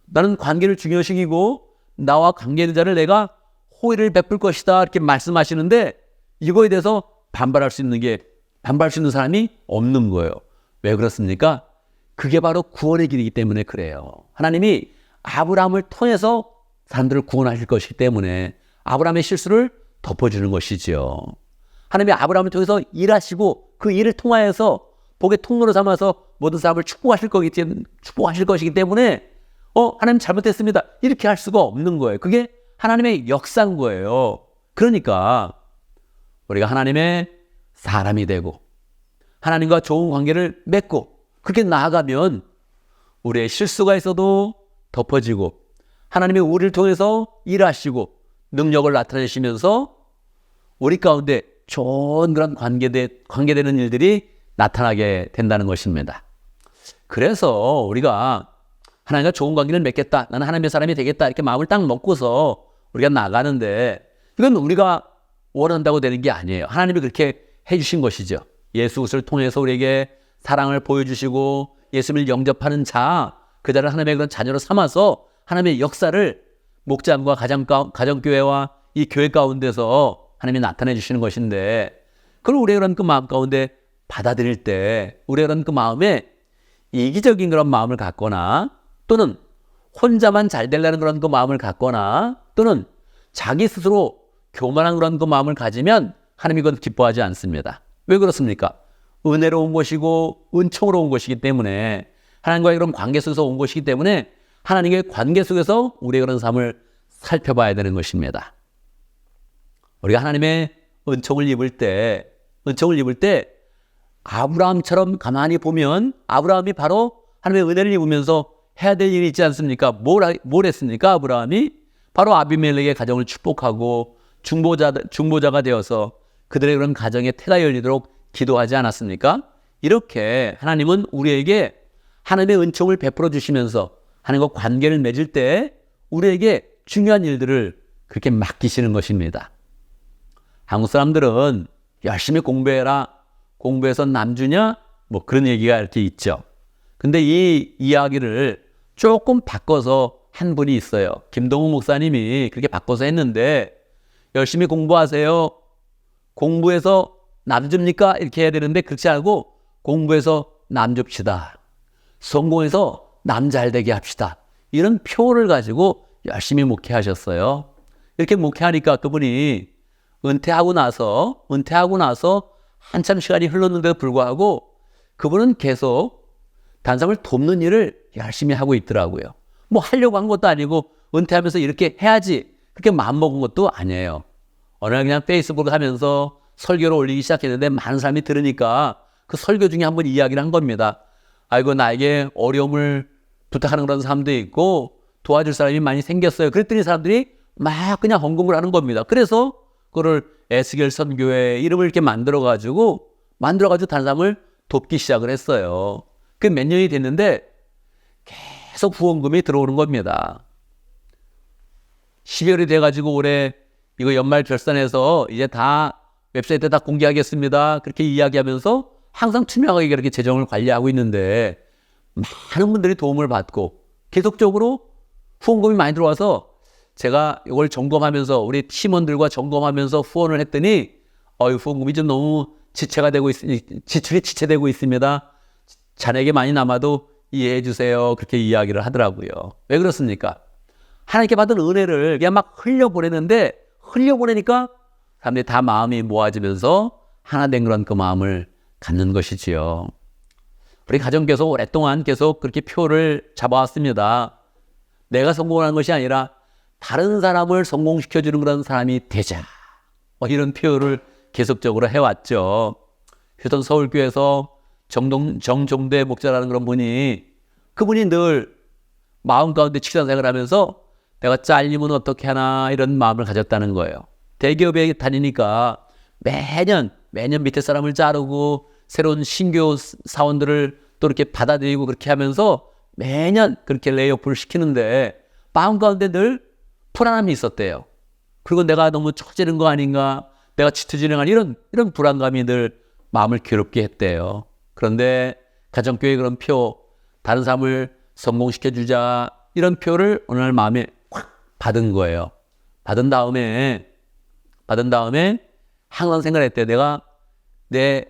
나는 관계를 중요시기고 나와 관계된 자를 내가 호의를 베풀 것이다. 이렇게 말씀하시는데 이거에 대해서 반발할 수 있는 사람이 없는 거예요. 왜 그렇습니까? 그게 바로 구원의 길이기 때문에 그래요. 하나님이 아브라함을 통해서 사람들을 구원하실 것이기 때문에 아브라함의 실수를 덮어주는 것이지요. 하나님이 아브라함을 통해서 일하시고 그 일을 통하여서 복의 통로로 삼아서 모든 사람을 축복하실 것이기 때문에 하나님 잘못했습니다. 이렇게 할 수가 없는 거예요. 그게 하나님의 역사인 거예요. 그러니까 우리가 하나님의 사람이 되고 하나님과 좋은 관계를 맺고 그렇게 나아가면 우리의 실수가 있어도 덮어지고 하나님이 우리를 통해서 일하시고 능력을 나타내시면서 우리 가운데 좋은 그런 관계되는 일들이 나타나게 된다는 것입니다. 그래서 우리가 하나님과 좋은 관계를 맺겠다. 나는 하나님의 사람이 되겠다. 이렇게 마음을 딱 먹고서 우리가 나가는데 이건 우리가 원한다고 되는 게 아니에요. 하나님이 그렇게 해주신 것이죠. 예수 그리스도를 통해서 우리에게 사랑을 보여주시고 예수님을 영접하는 그 자를 하나님의 그런 자녀로 삼아서 하나님의 역사를 목장과 가정교회와 이 교회 가운데서 하나님이 나타내 주시는 것인데 그걸 우리의 그런 그 마음 가운데 받아들일 때 우리의 그런 그 마음에 이기적인 그런 마음을 갖거나 또는 혼자만 잘 되려는 그런 그 마음을 갖거나 또는 자기 스스로 교만한 그런 그 마음을 가지면 하나님이 그건 기뻐하지 않습니다. 왜 그렇습니까? 은혜로 온 것이고 은총으로 온 것이기 때문에 하나님과의 그런 관계 속에서 온 것이기 때문에 하나님의 관계 속에서 우리의 그런 삶을 살펴봐야 되는 것입니다. 우리가 하나님의 은총을 입을 때 아브라함처럼 가만히 보면 아브라함이 바로 하나님의 은혜를 입으면서 해야 될 일이 있지 않습니까? 뭘 했습니까? 아브라함이 바로 아비멜렉의 가정을 축복하고 중보자가 되어서 그들의 그런 가정에 태가 열리도록 기도하지 않았습니까? 이렇게 하나님은 우리에게 하나님의 은총을 베풀어 주시면서 하나님과 관계를 맺을 때 우리에게 중요한 일들을 그렇게 맡기시는 것입니다. 한국 사람들은 열심히 공부해라. 공부해서 남 주냐? 뭐 그런 얘기가 이렇게 있죠. 근데 이 이야기를 조금 바꿔서 한 분이 있어요. 김동욱 목사님이 그렇게 바꿔서 했는데, 열심히 공부하세요. 공부해서 남 줍니까? 이렇게 해야 되는데 그렇지 않고 공부해서 남 줍시다. 성공해서 남 잘되게 합시다. 이런 표를 가지고 열심히 목회하셨어요. 이렇게 목회하니까 그분이 은퇴하고 나서 한참 시간이 흘렀는데도 불구하고 그분은 계속 단상을 돕는 일을 열심히 하고 있더라고요. 뭐 하려고 한 것도 아니고 은퇴하면서 이렇게 해야지 그렇게 마음먹은 것도 아니에요. 어느 날 그냥 페이스북을 하면서 설교를 올리기 시작했는데 많은 사람이 들으니까 그 설교 중에 한 번 이야기를 한 겁니다. 아이고, 나에게 어려움을 부탁하는 그런 사람도 있고 도와줄 사람이 많이 생겼어요. 그랬더니 사람들이 막 그냥 헌금을 하는 겁니다. 그래서 그걸 에스겔 선교회 이름을 이렇게 만들어가지고 다른 사람을 돕기 시작을 했어요. 그 몇 년이 됐는데 계속 후원금이 들어오는 겁니다. 12월이 돼가지고 올해 이거 연말 결산해서 이제 다 웹사이트에 다 공개하겠습니다. 그렇게 이야기하면서 항상 투명하게 이렇게 재정을 관리하고 있는데 많은 분들이 도움을 받고 계속적으로 후원금이 많이 들어와서 제가 이걸 점검하면서 우리 팀원들과 점검하면서 후원을 했더니 후원금이 좀 너무 지출이 지체되고 있습니다. 자네에게 많이 남아도 이해해 주세요. 그렇게 이야기를 하더라고요. 왜 그렇습니까? 하나님께 받은 은혜를 그냥 막 흘려보내니까 사람들이 다 마음이 모아지면서 하나 된 그런 그 마음을 갖는 것이지요. 우리 가정께서 오랫동안 계속 그렇게 표를 잡아왔습니다. 내가 성공하는 것이 아니라 다른 사람을 성공시켜주는 그런 사람이 되자. 이런 표를 계속적으로 해왔죠. 휴전 서울교회에서 정종대 목사라는 그런 분이, 그분이 늘 마음 가운데 직장생활을 하면서 내가 잘리면 어떻게 하나 이런 마음을 가졌다는 거예요. 대기업에 다니니까 매년 밑에 사람을 자르고 새로운 신규 사원들을 또 이렇게 받아들이고 그렇게 하면서 매년 그렇게 레이오프를 시키는데 마음 가운데 늘 불안함이 있었대요. 그리고 내가 너무 처지는 거 아닌가, 내가 지투지는 거 아닌가, 이런 불안감이 늘 마음을 괴롭게 했대요. 그런데 가정교회 그런 표, 다른 사람을 성공시켜주자, 이런 표를 어느 날 마음에 확 받은 거예요. 받은 다음에 항상 생각했대요. 내가 내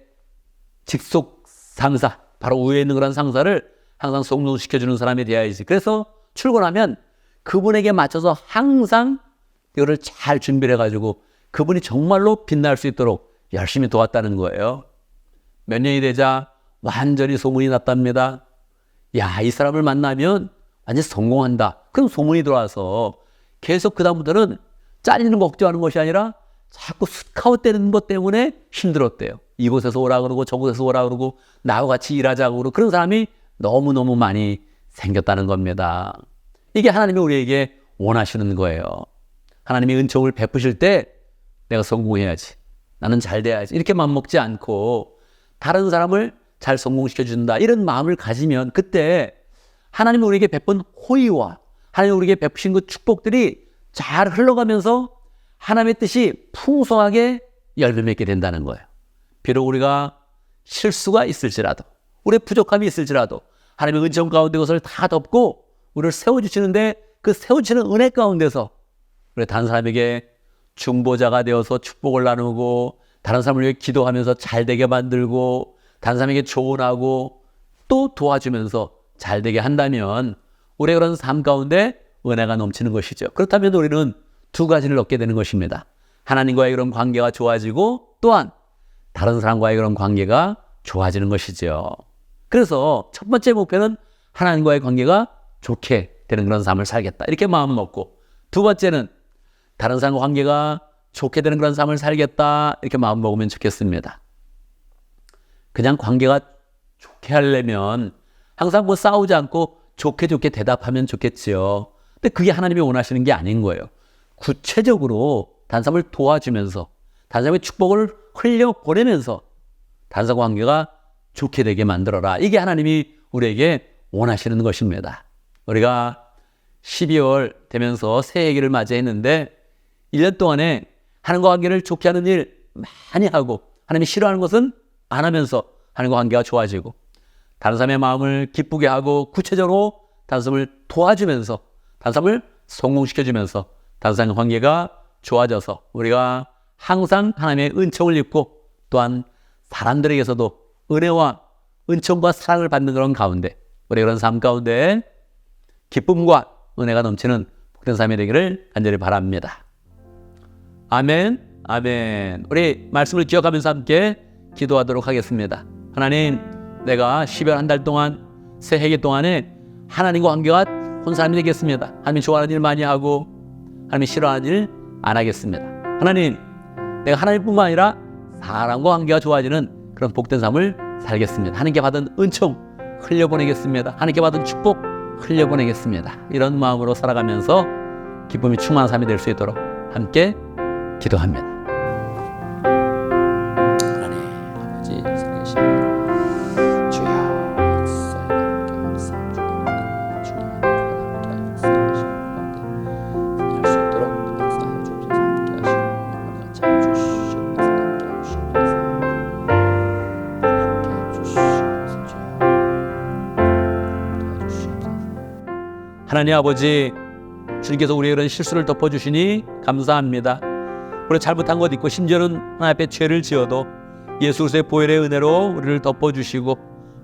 직속 상사, 바로 위에 있는 그런 상사를 항상 성공시켜주는 사람이 되어야지. 그래서 출근하면 그분에게 맞춰서 항상 이거를 잘 준비를 해가지고 그분이 정말로 빛날 수 있도록 열심히 도왔다는 거예요. 몇 년이 되자 완전히 소문이 났답니다. 야, 이 사람을 만나면 완전 성공한다. 그럼 소문이 들어와서 계속 그다음부터는 잘리는 거 걱정하는 것이 아니라 자꾸 스카웃되는 것 때문에 힘들었대요. 이곳에서 오라 그러고 저곳에서 오라 그러고 나와 같이 일하자고 그러고 그런 사람이 너무너무 많이 생겼다는 겁니다. 이게 하나님이 우리에게 원하시는 거예요. 하나님이 은총을 베푸실 때 내가 성공해야지, 나는 잘 돼야지, 이렇게 맘먹지 않고 다른 사람을 잘 성공시켜준다, 이런 마음을 가지면 그때 하나님이 우리에게 베푼 호의와 하나님이 우리에게 베푸신 그 축복들이 잘 흘러가면서 하나님의 뜻이 풍성하게 열매 맺게 된다는 거예요. 비록 우리가 실수가 있을지라도, 우리의 부족함이 있을지라도 하나님의 은총 가운데 그것을 다 덮고 우리를 세워주시는데, 그 세워주시는 은혜 가운데서 우리 다른 사람에게 중보자가 되어서 축복을 나누고 다른 사람을 위해 기도하면서 잘되게 만들고 다른 사람에게 조언하고 또 도와주면서 잘되게 한다면 우리의 그런 삶 가운데 은혜가 넘치는 것이죠. 그렇다면 우리는 두 가지를 얻게 되는 것입니다. 하나님과의 그런 관계가 좋아지고 또한 다른 사람과의 그런 관계가 좋아지는 것이죠. 그래서 첫 번째 목표는 하나님과의 관계가 좋게 되는 그런 삶을 살겠다, 이렇게 마음을 먹고, 두 번째는 다른 사람과 관계가 좋게 되는 그런 삶을 살겠다, 이렇게 마음 먹으면 좋겠습니다. 그냥 관계가 좋게 하려면 항상 뭐 싸우지 않고 좋게 대답하면 좋겠지요. 근데 그게 하나님이 원하시는 게 아닌 거예요. 구체적으로 다른 사람을 도와주면서 다른 사람의 축복을 흘려보내면서 다른 사람과 관계가 좋게 되게 만들어라. 이게 하나님이 우리에게 원하시는 것입니다. 우리가 12월 되면서 새해기를 맞이했는데 1년 동안에 하나님과 관계를 좋게 하는 일 많이 하고 하나님이 싫어하는 것은 안 하면서 하나님과 관계가 좋아지고 다른 사람의 마음을 기쁘게 하고 구체적으로 다른 사람을 도와주면서 다른 사람을 성공시켜주면서 다른 사람과 관계가 좋아져서 우리가 항상 하나님의 은총을 입고 또한 사람들에게서도 은혜와 은총과 사랑을 받는 그런 가운데 우리 그런 삶 가운데 기쁨과 은혜가 넘치는 복된 삶이 되기를 간절히 바랍니다. 아멘, 아멘. 우리 말씀을 기억하면서 함께 기도하도록 하겠습니다. 하나님, 내가 12월 한 달 동안 새 해기 동안에 하나님과 관계가 좋은 사람이 되겠습니다. 하나님이 좋아하는 일 많이 하고 하나님이 싫어하는 일 안 하겠습니다. 하나님, 내가 하나님뿐만 아니라 사람과 관계가 좋아지는 그런 복된 삶을 살겠습니다. 하나님께 받은 은총 흘려보내겠습니다. 하나님께 받은 축복 흘려보내겠습니다. 이런 마음으로 살아가면서 기쁨이 충만한 삶이 될 수 있도록 함께 기도합니다. 하나님 아버지 살아계신 주여 역사에 경사 주님의 함께 역사하시는 가운데 할 수 있도록 역사해 주옵소서. 함께 하시고 참 주시옵소서. 함께 하시옵소서. 함께 주시옵소서. 주여 도와주시옵소서. 하나님 아버지, 주님께서 우리의 그런 실수를 덮어주시니 감사합니다. 우리가 잘못한 것 있고 심지어는 하나님 앞에 죄를 지어도 예수 그리스도의 보혈의 은혜로 우리를 덮어주시고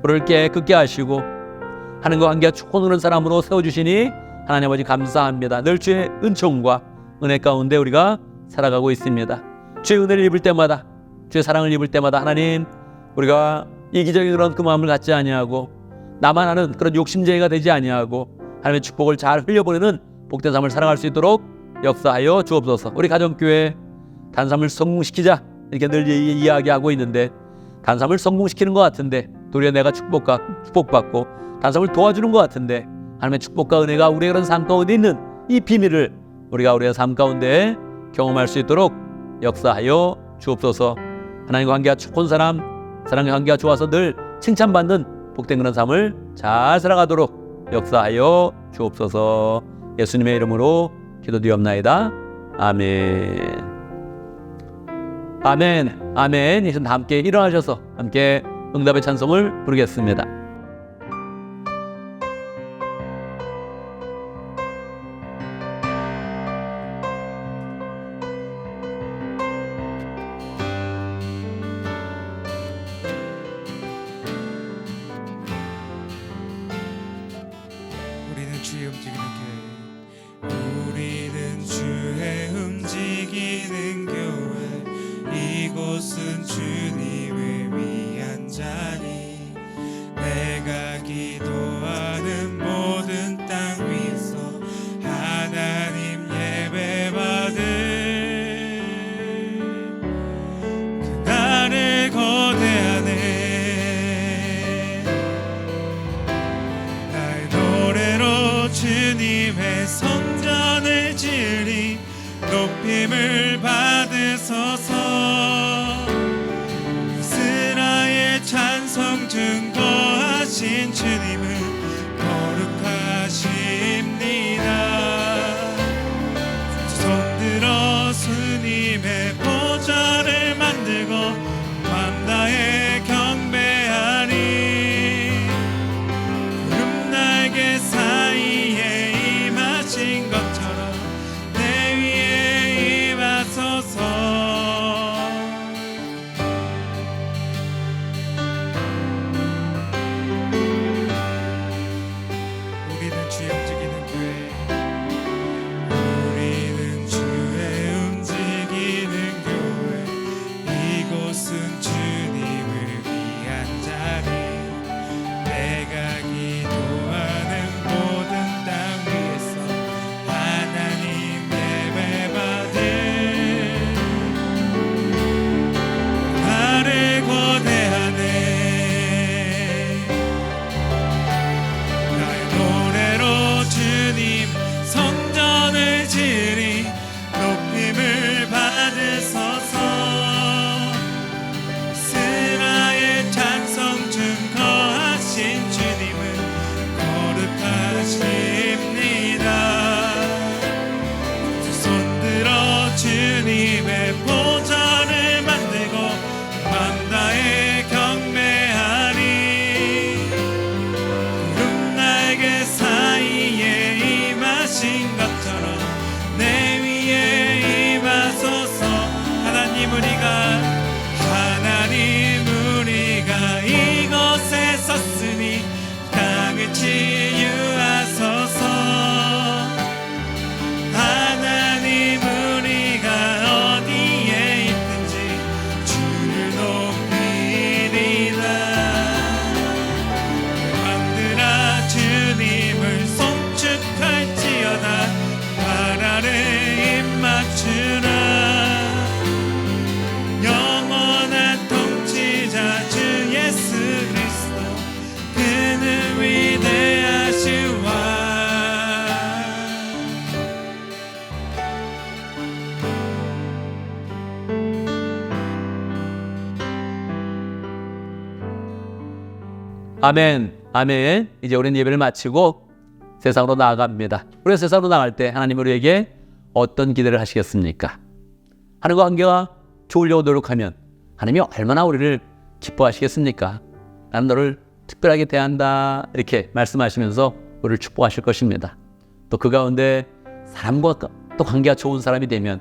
우리를 깨끗게 하시고 하나님과 관계가 좋은 사람으로 세워주시니 하나님 아버지 감사합니다. 늘 주의 은총과 은혜 가운데 우리가 살아가고 있습니다. 주의 은혜를 입을 때마다, 주의 사랑을 입을 때마다 하나님, 우리가 이기적인 그런 그 마음을 갖지 아니하고 나만 아는 그런 욕심쟁이가 되지 아니하고 하나님의 축복을 잘 흘려보내는 복된 삶을 살아갈 수 있도록 역사하여 주옵소서. 우리 가정교회 단삼을 성공시키자 이렇게 늘 이야기하고 있는데 단삼을 성공시키는 것 같은데 도리어 내가 축복받고 단삼을 도와주는 것 같은데 하나님의 축복과 은혜가 우리의 그런 삶 가운데 있는 이 비밀을 우리가 우리의 삶 가운데 경험할 수 있도록 역사하여 주옵소서. 하나님과 관계가 좋은 사람, 사랑의 관계가 좋아서 늘 칭찬받는 복된 그런 삶을 잘 살아가도록 역사하여 주옵소서. 예수님의 이름으로 기도드리옵나이다. 아멘. 아멘, 아멘. 이제 함께 일어나셔서 함께 응답의 찬송을 부르겠습니다. 우리는 주의 움직이는 교회, 우리는 주의 움직이는 교회, 이곳은 주님을 위한 자리, 내가 기도하는 모든 땅 위에서 하나님 예배받을 그날을 거대하네. 나의 노래로 주님의 성전을 지으리, 높임을 받으소서. 이스라엘 찬송 증거하신 주님은 거룩하십니다. 손들어 주님의 보좌를 만들고 맘 다해 경배하리. 구름 날개 사이에 임하신 것처럼 내 위에 임하소서. 임하신 것처럼 내 위에 임하소서. 하나님 우리가 이곳에 섰으니 땅을 치유하소서. 하나님 우리가 어디에 있든지 주를 높이리라. 영광들아 주님을 송축할지어다. 발 아래 입 맞추라. 영원한 통치자 주 예수 그리스도 그는 위대하시와. 아멘, 아멘. 이제 우리는 예배를 마치고 세상으로 나아갑니다. 우리가 세상으로 나갈 때 하나님 우리에게 어떤 기대를 하시겠습니까? 하나님과 관계가 좋으려고 노력하면 하나님이 얼마나 우리를 기뻐하시겠습니까? 나는 너를 특별하게 대한다 이렇게 말씀하시면서 우리를 축복하실 것입니다. 또 그 가운데 사람과 또 관계가 좋은 사람이 되면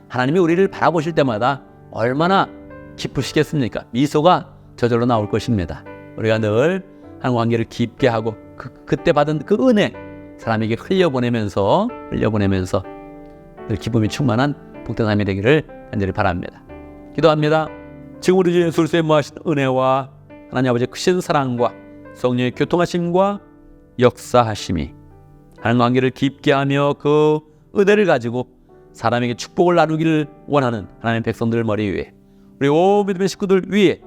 하나님이 우리를 바라보실 때마다 얼마나 기쁘시겠습니까? 미소가 저절로 나올 것입니다. 우리가 늘 하나님과 관계를 깊게 하고 그때 받은 그 은혜 사람에게 흘려보내면서 늘 기쁨이 충만한 복된 삶이 되기를 간절히 바랍니다. 기도합니다. 지금 우리 주 예수 그리스도의 무하신 은혜와 하나님 아버지의 크신 사랑과 성령의 교통하심과 역사하심이 하나님과 관계를 깊게 하며 그 은혜를 가지고 사람에게 축복을 나누기를 원하는 하나님의 백성들 머리 위에 우리 온 믿음의 식구들 위에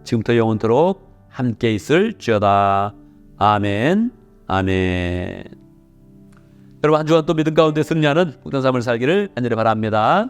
지금부터 영원토록 함께 있을지어다. 아멘, 아멘. 여러분 한 주간 또 믿음 가운데 승리하는 복된 삶을 살기를 간절히 바랍니다.